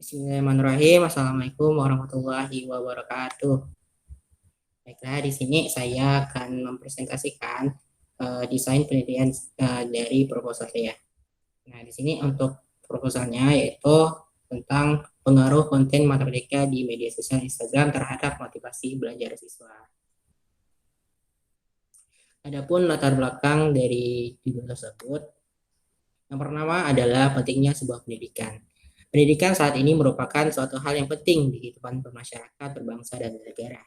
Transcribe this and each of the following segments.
Bismillahirrahmanirrahim. Assalamualaikum warahmatullahi wabarakatuh. Baiklah, di sini saya akan mempresentasikan desain penelitian dari proposal saya. Nah, di sini untuk proposalnya yaitu tentang pengaruh konten matematika di media sosial Instagram terhadap motivasi belajar siswa. Adapun latar belakang dari judul tersebut, yang pertama adalah pentingnya sebuah pendidikan. Pendidikan saat ini merupakan suatu hal yang penting di kehidupan bermasyarakat, berbangsa, dan bernegara.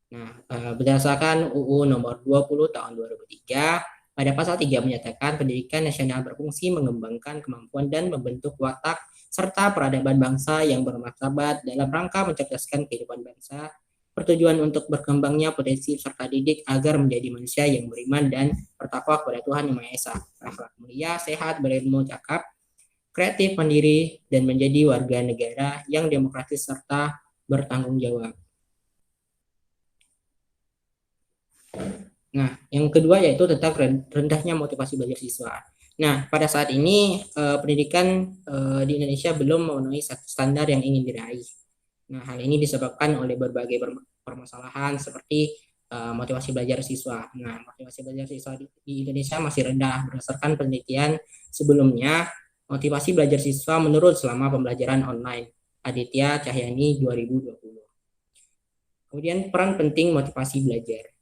Nah, berdasarkan UU nomor 20 tahun 2003, pada pasal 3 menyatakan pendidikan nasional berfungsi mengembangkan kemampuan dan membentuk watak serta peradaban bangsa yang bermartabat dalam rangka mencerdaskan kehidupan bangsa, bertujuan untuk berkembangnya potensi serta didik agar menjadi manusia yang beriman dan bertakwa kepada Tuhan Yang Maha Esa, berakhlak mulia, sehat, berilmu, cakap, kreatif, mandiri, dan menjadi warga negara yang demokratis serta bertanggung jawab. Nah, yang kedua yaitu tentang rendahnya motivasi belajar siswa. Nah, pada saat ini pendidikan di Indonesia belum memenuhi standar yang ingin diraih. Nah, hal ini disebabkan oleh berbagai permasalahan seperti motivasi belajar siswa. Nah, motivasi belajar siswa di Indonesia masih rendah. Berdasarkan penelitian sebelumnya, motivasi belajar siswa menurun selama pembelajaran online. Aditya Cahyani 2020. Kemudian peran penting motivasi belajar.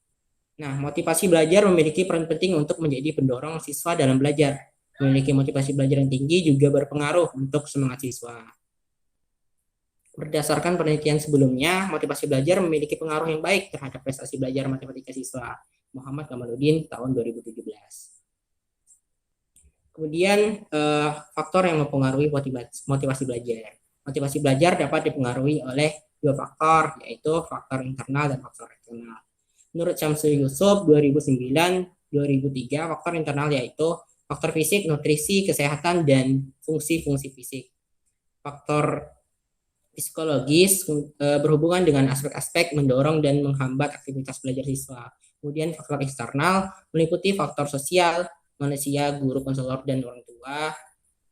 Nah, motivasi belajar memiliki peran penting untuk menjadi pendorong siswa dalam belajar. Memiliki motivasi belajar yang tinggi juga berpengaruh untuk semangat siswa. Berdasarkan penelitian sebelumnya, motivasi belajar memiliki pengaruh yang baik terhadap prestasi belajar matematika siswa. Muhammad Kamaluddin tahun 2017. Kemudian faktor yang mempengaruhi motivasi belajar. Motivasi belajar dapat dipengaruhi oleh dua faktor, yaitu faktor internal dan faktor eksternal. Menurut Syamsul Yusuf 2009-2003, faktor internal yaitu faktor fisik, nutrisi, kesehatan, dan fungsi-fungsi fisik. Faktor psikologis berhubungan dengan aspek-aspek mendorong dan menghambat aktivitas belajar siswa. Kemudian faktor eksternal meliputi faktor sosial, manusia, guru, konselor, dan orang tua.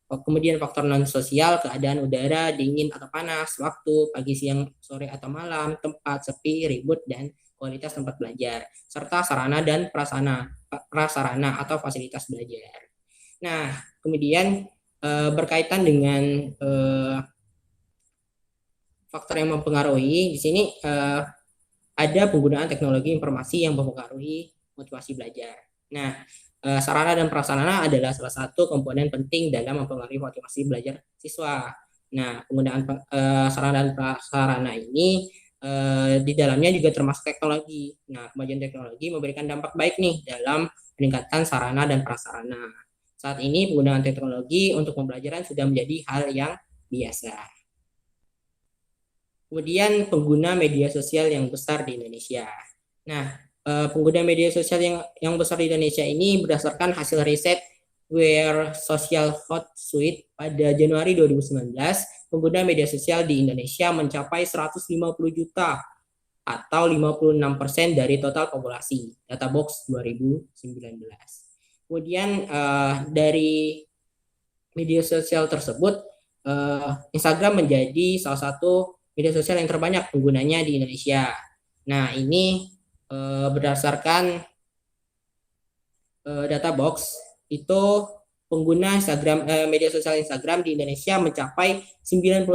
Kemudian faktor non-sosial, keadaan udara, dingin atau panas, waktu, pagi, siang, sore, atau malam, tempat, sepi, ribut, dan kualitas tempat belajar, serta sarana dan prasarana atau fasilitas belajar. Nah, kemudian berkaitan dengan faktor yang mempengaruhi, di sini ada penggunaan teknologi informasi yang mempengaruhi motivasi belajar. Nah, sarana dan prasarana adalah salah satu komponen penting dalam mempengaruhi motivasi belajar siswa. Nah, penggunaan sarana dan prasarana ini di dalamnya juga termasuk teknologi. Nah, kemajuan teknologi memberikan dampak baik nih dalam peningkatan sarana dan prasarana. Saat ini penggunaan teknologi untuk pembelajaran sudah menjadi hal yang biasa. Kemudian pengguna media sosial yang besar di Indonesia. Nah, pengguna media sosial yang besar di Indonesia ini berdasarkan hasil riset Where Social Hot Suite pada Januari 2019, pengguna media sosial di Indonesia mencapai 150 juta atau 56% dari total populasi, Databox 2019. Kemudian dari media sosial tersebut, Instagram menjadi salah satu media sosial yang terbanyak penggunanya di Indonesia. Nah, ini berdasarkan Databox, itu pengguna media sosial Instagram di Indonesia mencapai 91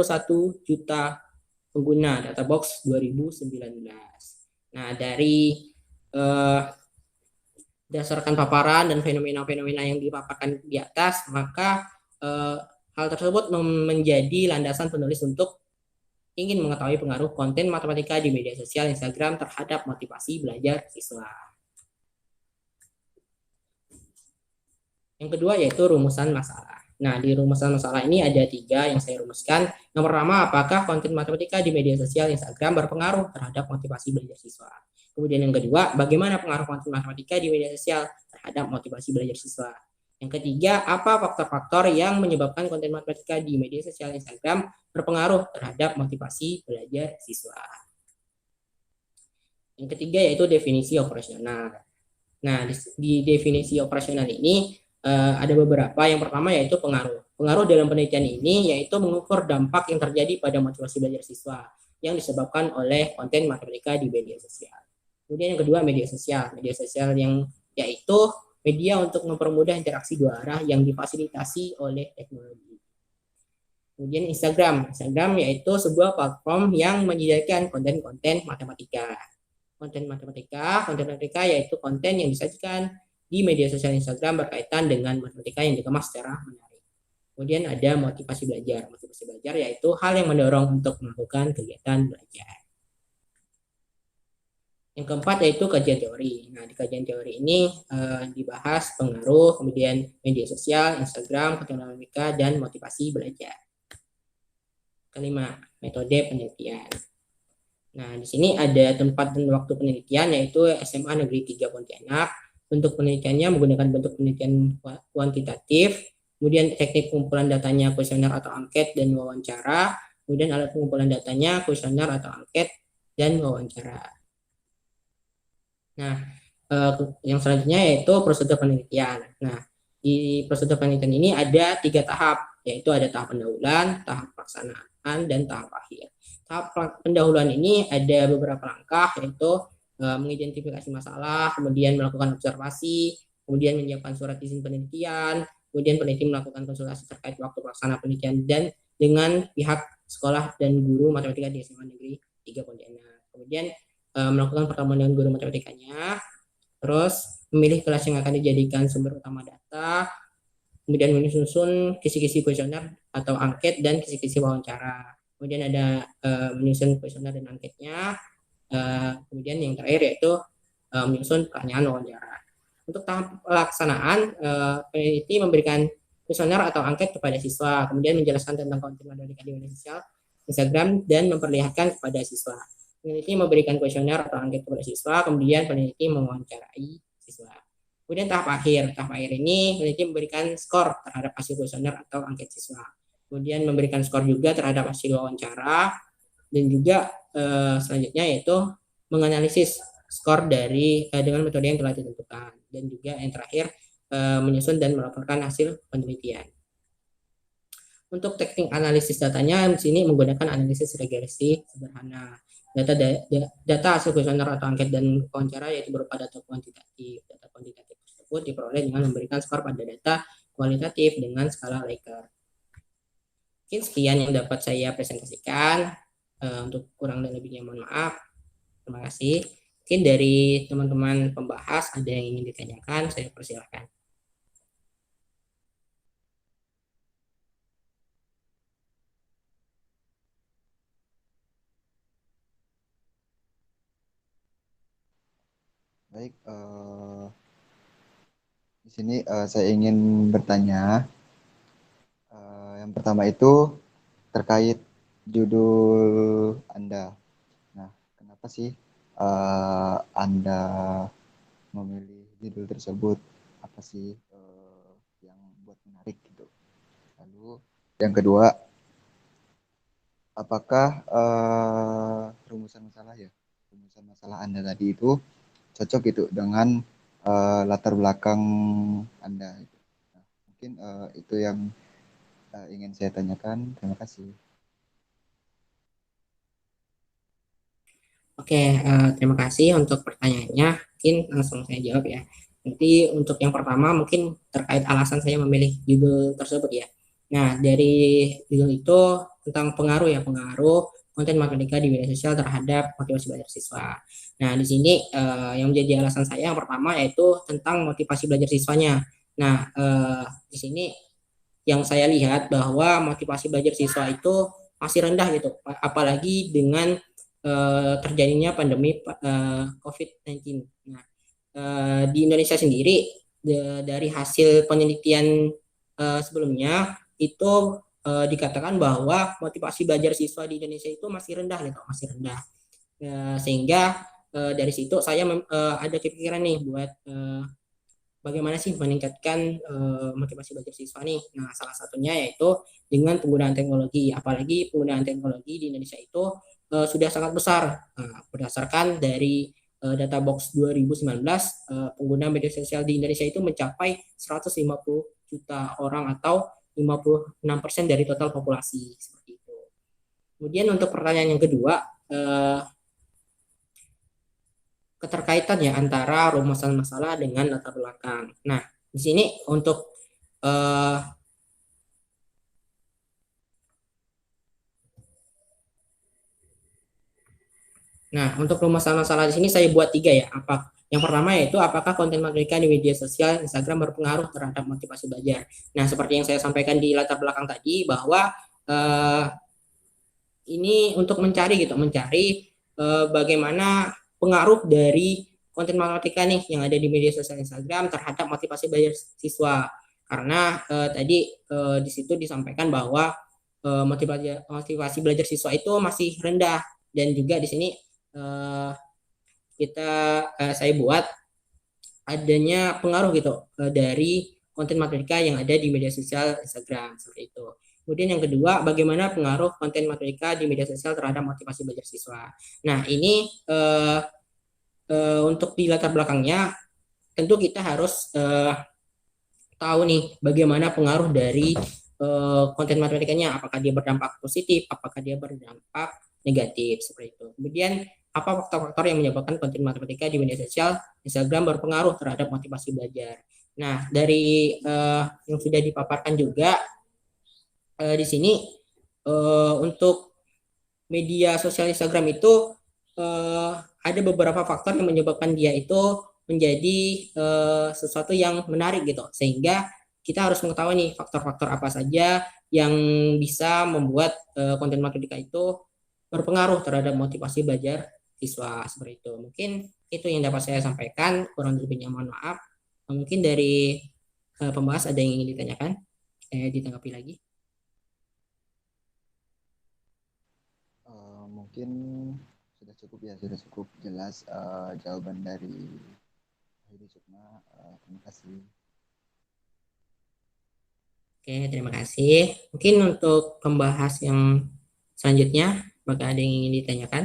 juta pengguna, Databox 2019. Nah, dari berdasarkan paparan dan fenomena-fenomena yang dipaparkan di atas, maka hal tersebut menjadi landasan penulis untuk ingin mengetahui pengaruh konten matematika di media sosial Instagram terhadap motivasi belajar siswa. Yang kedua yaitu rumusan masalah. Nah, di rumusan masalah ini ada 3 yang saya rumuskan. Yang pertama, apakah konten matematika di media sosial Instagram berpengaruh terhadap motivasi belajar siswa? Kemudian yang kedua, bagaimana pengaruh konten matematika di media sosial terhadap motivasi belajar siswa? Yang ketiga, apa faktor-faktor yang menyebabkan konten matematika di media sosial Instagram berpengaruh terhadap motivasi belajar siswa? Yang ketiga yaitu definisi operasional. Nah, di definisi operasional ini ada beberapa. Yang pertama yaitu pengaruh. pengaruh dalam penelitian ini yaitu mengukur dampak yang terjadi pada motivasi belajar siswa yang disebabkan oleh konten matematika di media sosial. Kemudian yang kedua, media sosial. Media sosial yang yaitu media untuk mempermudah interaksi dua arah yang difasilitasi oleh teknologi. Kemudian Instagram. Instagram yaitu sebuah platform yang menyediakan konten-konten matematika. Konten matematika yaitu konten yang disajikan di media sosial Instagram berkaitan dengan matematika yang dikemas secara menarik. Kemudian ada motivasi belajar. Motivasi belajar yaitu hal yang mendorong untuk melakukan kegiatan belajar. Yang keempat yaitu kajian teori. Nah, di kajian teori ini dibahas pengaruh, kemudian media sosial, Instagram, konten matematika, dan motivasi belajar. Kelima, metode penelitian. Nah, di sini ada tempat dan waktu penelitian yaitu SMA Negeri 3 Pontianak. Bentuk penelitiannya menggunakan bentuk penelitian kuantitatif, kemudian teknik pengumpulan datanya kuesioner atau angket dan wawancara, kemudian alat pengumpulan datanya kuesioner atau angket dan wawancara. Nah, yang selanjutnya yaitu prosedur penelitian. Nah, di prosedur penelitian ini ada 3 tahap, yaitu ada tahap pendahuluan, tahap pelaksanaan, dan tahap akhir. Tahap pendahuluan ini ada beberapa langkah, yaitu mengidentifikasi masalah, kemudian melakukan observasi, kemudian menyiapkan surat izin penelitian, kemudian peneliti melakukan konsultasi terkait waktu pelaksanaan penelitian dan dengan pihak sekolah dan guru matematika di SMA Negeri 3 Pontianak. Kemudian melakukan pertemuan dengan guru matematikanya, terus memilih kelas yang akan dijadikan sumber utama data, kemudian menyusun kisi-kisi kuesioner atau angket dan kisi-kisi wawancara. Kemudian ada menyusun kuesioner dan angketnya. Kemudian yang terakhir yaitu menyusun pertanyaan wawancara. Untuk tahap pelaksanaan, peneliti memberikan kuesioner atau angket kepada siswa, kemudian menjelaskan tentang konten matematika di media sosial, Instagram, dan memperlihatkan kepada siswa. Peneliti memberikan kuesioner atau angket kepada siswa, kemudian peneliti mewawancarai siswa. Kemudian tahap akhir ini peneliti memberikan skor terhadap hasil kuesioner atau angket siswa. Kemudian memberikan skor juga terhadap hasil wawancara, dan juga selanjutnya yaitu menganalisis skor dengan metode yang telah ditentukan, dan juga yang terakhir menyusun dan melaporkan hasil penelitian. Untuk teknik analisis datanya di sini menggunakan analisis regresi sederhana. Data hasil kuesioner atau angket dan wawancara yaitu berupa data kuantitatif. Data kuantitatif tersebut diperoleh dengan memberikan skor pada data kualitatif dengan skala Likert. Mungkin sekian yang dapat saya presentasikan. Untuk kurang dan lebihnya mohon maaf. Terima kasih. Mungkin dari teman-teman pembahas ada yang ingin ditanyakan, saya persilahkan. Baik, di sini saya ingin bertanya. Yang pertama itu terkait judul Anda. Nah, kenapa sih Anda memilih judul tersebut? Apa sih yang buat menarik gitu? Lalu yang kedua, apakah rumusan masalah Anda tadi itu cocok gitu dengan latar belakang Anda? Nah, mungkin itu yang ingin saya tanyakan. Terima kasih. Oke, terima kasih untuk pertanyaannya. Mungkin langsung saya jawab ya. Nanti untuk yang pertama mungkin terkait alasan saya memilih judul tersebut ya. Nah, dari judul itu tentang pengaruh konten matematika di media sosial terhadap motivasi belajar siswa. Nah, di sini yang menjadi alasan saya yang pertama yaitu tentang motivasi belajar siswanya. Nah, di sini yang saya lihat bahwa motivasi belajar siswa itu masih rendah gitu, apalagi dengan terjadinya pandemi COVID-19. Nah, di Indonesia sendiri dari hasil penelitian sebelumnya itu dikatakan bahwa motivasi belajar siswa di Indonesia itu masih rendah gitu, masih rendah. Sehingga dari situ saya ada kepikiran nih buat bagaimana sih meningkatkan motivasi belajar siswa nih. Nah, salah satunya yaitu dengan penggunaan teknologi, apalagi penggunaan teknologi di Indonesia itu sudah sangat besar. Berdasarkan dari data box 2019, pengguna media sosial di Indonesia itu mencapai 150 juta orang atau 56% dari total populasi seperti itu. Kemudian untuk pertanyaan yang kedua, keterkaitan ya antara rumusan masalah dengan latar belakang. Nah, di sini untuk rumusan masalah di sini saya buat 3 ya. Yang pertama yaitu apakah konten matematika di media sosial Instagram berpengaruh terhadap motivasi belajar. Nah, seperti yang saya sampaikan di latar belakang tadi bahwa ini untuk mencari bagaimana pengaruh dari konten matematika nih yang ada di media sosial Instagram terhadap motivasi belajar siswa. Karena tadi di situ disampaikan bahwa motivasi belajar siswa itu masih rendah, dan juga di sini saya buat adanya pengaruh dari konten matematika yang ada di media sosial Instagram seperti itu. Kemudian yang kedua, bagaimana pengaruh konten matematika di media sosial terhadap motivasi belajar siswa. Nah, ini untuk di latar belakangnya tentu kita harus tahu nih bagaimana pengaruh dari konten matematikanya, apakah dia berdampak positif, apakah dia berdampak negatif seperti itu. Kemudian apa faktor-faktor yang menyebabkan konten matematika di media sosial Instagram berpengaruh terhadap motivasi belajar. Nah, dari yang sudah dipaparkan juga di sini untuk media sosial Instagram itu ada beberapa faktor yang menyebabkan dia itu menjadi sesuatu yang menarik sehingga kita harus mengetahui nih faktor-faktor apa saja yang bisa membuat konten matematika itu berpengaruh terhadap motivasi belajar siswa seperti itu. Mungkin itu yang dapat saya sampaikan, kurang lebihnya mohon maaf. Mungkin dari pembahas ada yang ingin ditanyakan, ditanggapi lagi. Mungkin sudah cukup jelas jawaban dari Heidi Sukma. Terima kasih. Oke, terima kasih. Mungkin untuk pembahas yang selanjutnya, apakah ada yang ingin ditanyakan?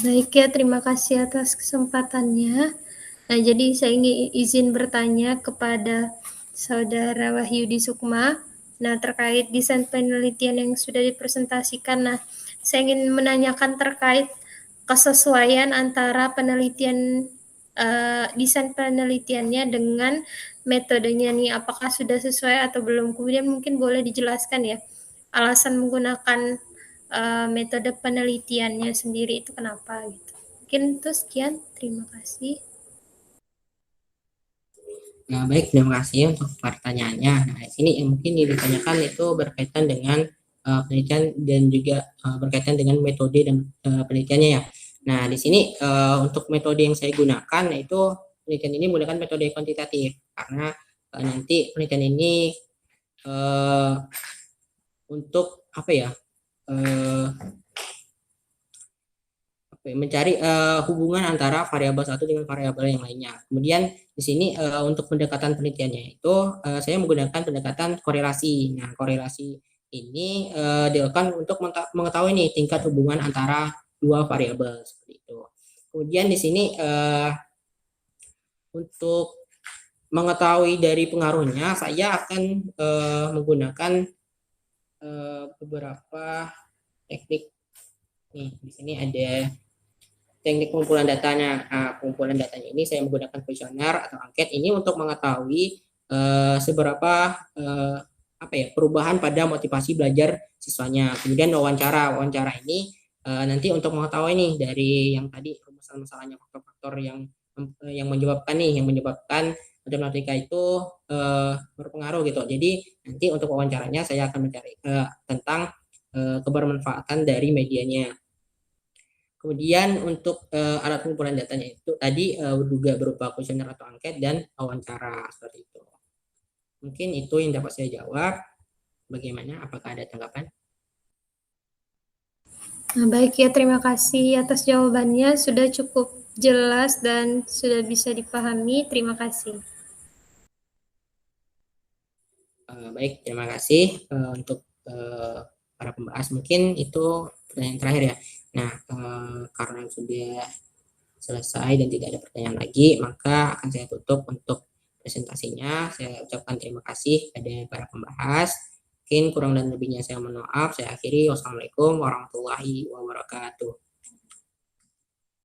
Baik ya, terima kasih atas kesempatannya. Nah, jadi saya ingin izin bertanya kepada Saudara Wahyudi Sukma. Nah, terkait desain penelitian yang sudah dipresentasikan, nah, saya ingin menanyakan terkait kesesuaian antara penelitian desain penelitiannya dengan metodenya nih, apakah sudah sesuai atau belum. Kemudian mungkin boleh dijelaskan ya alasan menggunakan metode penelitiannya sendiri itu kenapa gitu. Mungkin itu sekian, terima kasih. Nah, baik, terima kasih untuk pertanyaannya. Nah, di sini yang mungkin ditanyakan itu berkaitan dengan penelitian dan juga berkaitan dengan metode dan penelitiannya ya. Nah, di sini untuk metode yang saya gunakan yaitu penelitian ini menggunakan metode kuantitatif karena nanti penelitian ini untuk mencari hubungan antara variabel satu dengan variabel yang lainnya. Kemudian di sini untuk pendekatan penelitiannya itu saya menggunakan pendekatan korelasi. Nah, korelasi ini dilakukan untuk mengetahui nih tingkat hubungan antara dua variabel seperti itu. Kemudian di sini untuk mengetahui dari pengaruhnya, saya akan menggunakan beberapa teknik. Nih, di sini ada teknik pengumpulan datanya. Pengumpulan datanya ini saya menggunakan kuesioner atau angket ini untuk mengetahui seberapa perubahan pada motivasi belajar siswanya. Kemudian wawancara ini nanti untuk mengetahui nih dari yang tadi rumusan masalahnya, faktor-faktor yang menyebabkan matematika itu berpengaruh Jadi nanti untuk wawancaranya saya akan mencari tentang kebermanfaatan dari medianya. Kemudian untuk alat pengumpulan datanya itu tadi juga berupa kuesioner atau angket dan wawancara seperti itu. Mungkin itu yang dapat saya jawab. Bagaimana? Apakah ada tanggapan? Nah, baik ya, terima kasih atas jawabannya. Sudah cukup jelas dan sudah bisa dipahami. Terima kasih. Baik, terima kasih untuk para pembahas. Mungkin itu pertanyaan terakhir ya. Nah, karena sudah selesai dan tidak ada pertanyaan lagi, maka akan saya tutup untuk presentasinya. Saya ucapkan terima kasih pada para pembahas. Mungkin kurang dan lebihnya saya mohon maaf. Saya akhiri. Wassalamualaikum warahmatullahi wabarakatuh.